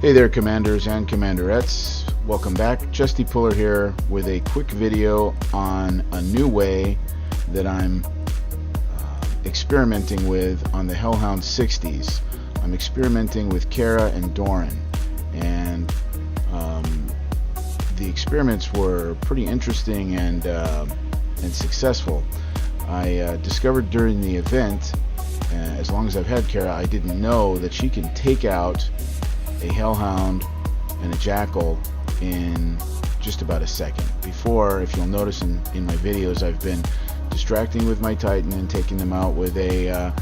Hey there, commanders and commanderettes. Welcome back. Justy Puller here with a quick video on a new way that I'm experimenting with on the Hellhound 60s. I'm experimenting with Kara and Doran, and the experiments were pretty interesting and successful. I discovered during the event, as long as I've had Kara, I didn't know that she can take out a hellhound and a jackal in just about a second. Before, if you'll notice in my videos, I've been distracting with my Titan and taking them out with a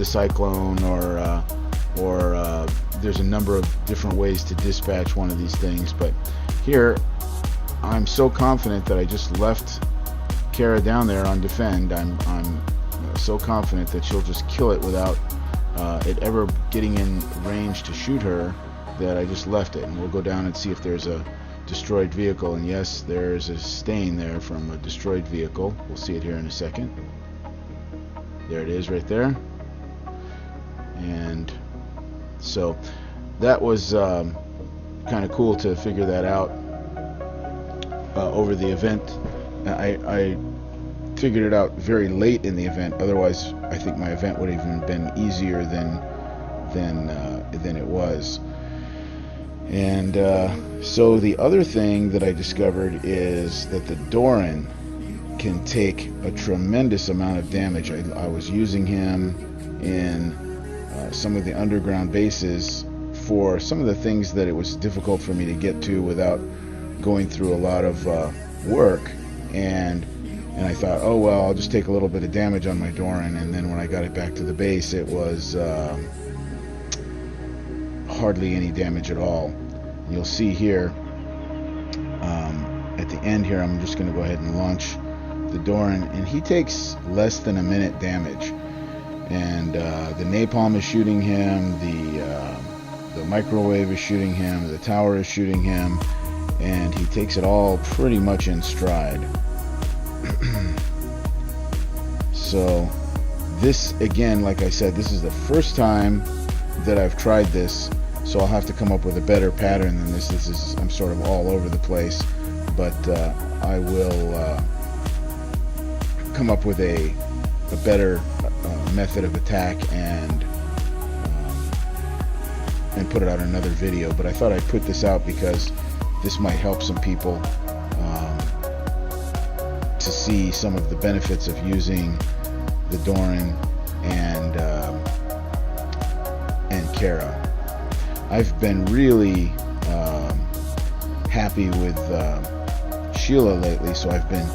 cyclone, or there's a number of different ways to dispatch one of these things. But here, I'm so confident that I just left Kara down there on defend. I'm so confident that she'll just kill it without it ever getting in range to shoot her, that I just left it. And we'll go down and see if there's a destroyed vehicle. And yes, there's a stain there from a destroyed vehicle. We'll see it here in a second. There it is right there. And so that was kind of cool to figure that out over the event. I figured it out very late in the event. Otherwise, I think my event would have even been easier than it was. And so the other thing that I discovered is that the Doran can take a tremendous amount of damage. I was using him in some of the underground bases for some of the things that it was difficult for me to get to without going through a lot of work. And I thought, oh well, I'll just take a little bit of damage on my Doran. And then when I got it back to the base, it was hardly any damage at all. You'll see here at the end here, I'm just going to go ahead and launch the Doran, and he takes less than a minute damage. And the napalm is shooting him, the microwave is shooting him, the tower is shooting him, and he takes it all pretty much in stride. So this, again, like I said, this is the first time that I've tried this, so I'll have to come up with a better pattern than this. I'm sort of all over the place, but I will come up with a better method of attack and put it out in another video. But I thought I'd put this out because this might help some people to see some of the benefits of using the Doran and Kara. I've been really happy with Sheila lately, so I've been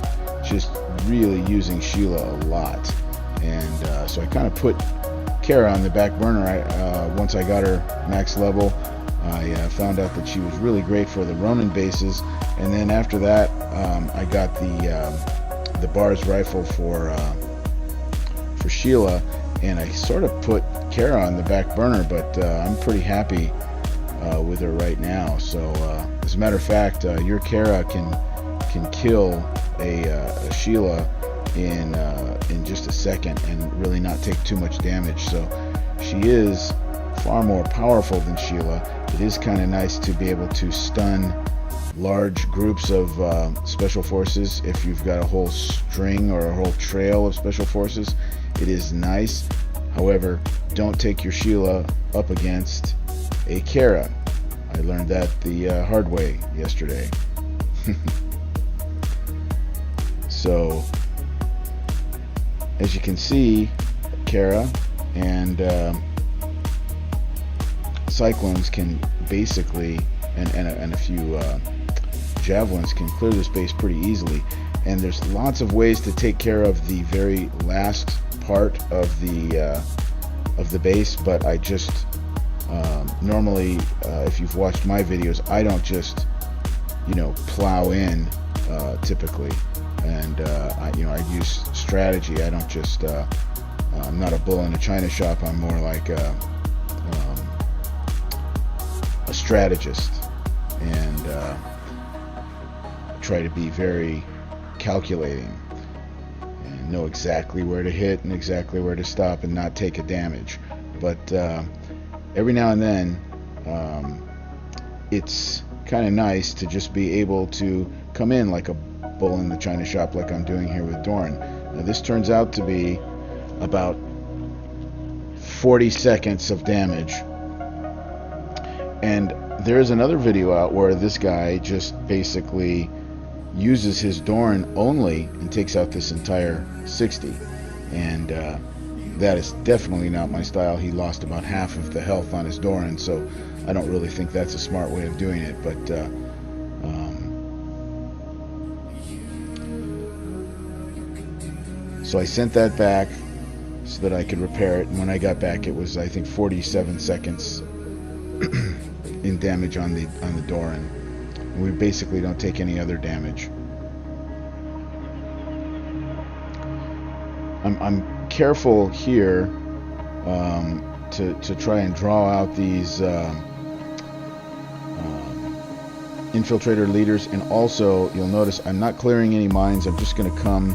just really using Sheila a lot. And so I kind of put Kara on the back burner. Once I got her max level, I found out that she was really great for the Ronin bases. And then after that, I got the Bars rifle for Sheila, and I sort of put Kara on the back burner, but I'm pretty happy with her right now. So as a matter of fact, your Kara can kill a Sheila in just a second and really not take too much damage. So she is far more powerful than Sheila. It is kind of nice to be able to stun large groups of special forces. If you've got a whole string or a whole trail of special forces, it is nice. However, don't take your Sheila up against a Kara. I learned that the hard way yesterday. So as you can see, Kara and cyclones can basically, and a few javelins can clear the space pretty easily. And there's lots of ways to take care of the very last part of the base, but I just normally, if you've watched my videos, I don't just plow in typically, and I use strategy. I don't just I'm not a bull in a china shop. I'm more like a strategist, and try to be very calculating and know exactly where to hit and exactly where to stop and not take a damage. But every now and then it's kind of nice to just be able to come in like a bull in the china shop, like I'm doing here with Doran. Now this turns out to be about 40 seconds of damage. And there's another video out where this guy just basically uses his Doran only and takes out this entire 60. And that is definitely not my style. He lost about half of the health on his Doran, so I don't really think that's a smart way of doing it. But so I sent that back so that I could repair it, and when I got back it was, I think, 47 seconds in damage on the Doran. And we basically don't take any other damage. I'm careful here to try and draw out these infiltrator leaders, and also you'll notice I'm not clearing any mines. I'm just going to come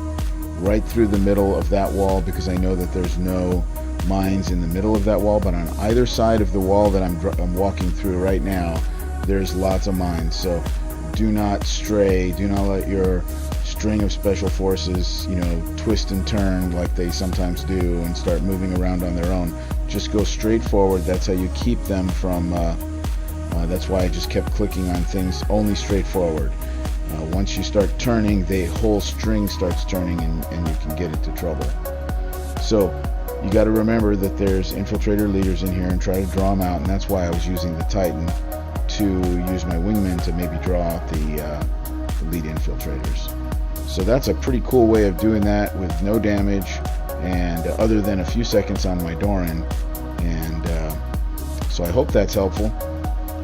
right through the middle of that wall because I know that there's no mines in the middle of that wall, but on either side of the wall that I'm walking through right now, there's lots of mines. So do not stray, do not let your string of special forces, you know, twist and turn like they sometimes do and start moving around on their own. Just go straight forward. That's how you keep them from that's why I just kept clicking on things only straight forward. Once you start turning, the whole string starts turning, and you can get into trouble. So you got to remember that there's infiltrator leaders in here and try to draw them out, and that's why I was using the Titan to use my wingmen to maybe draw out the lead infiltrators. So that's a pretty cool way of doing that with no damage, and other than a few seconds on my Doran. And so I hope that's helpful.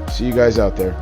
See you guys out there.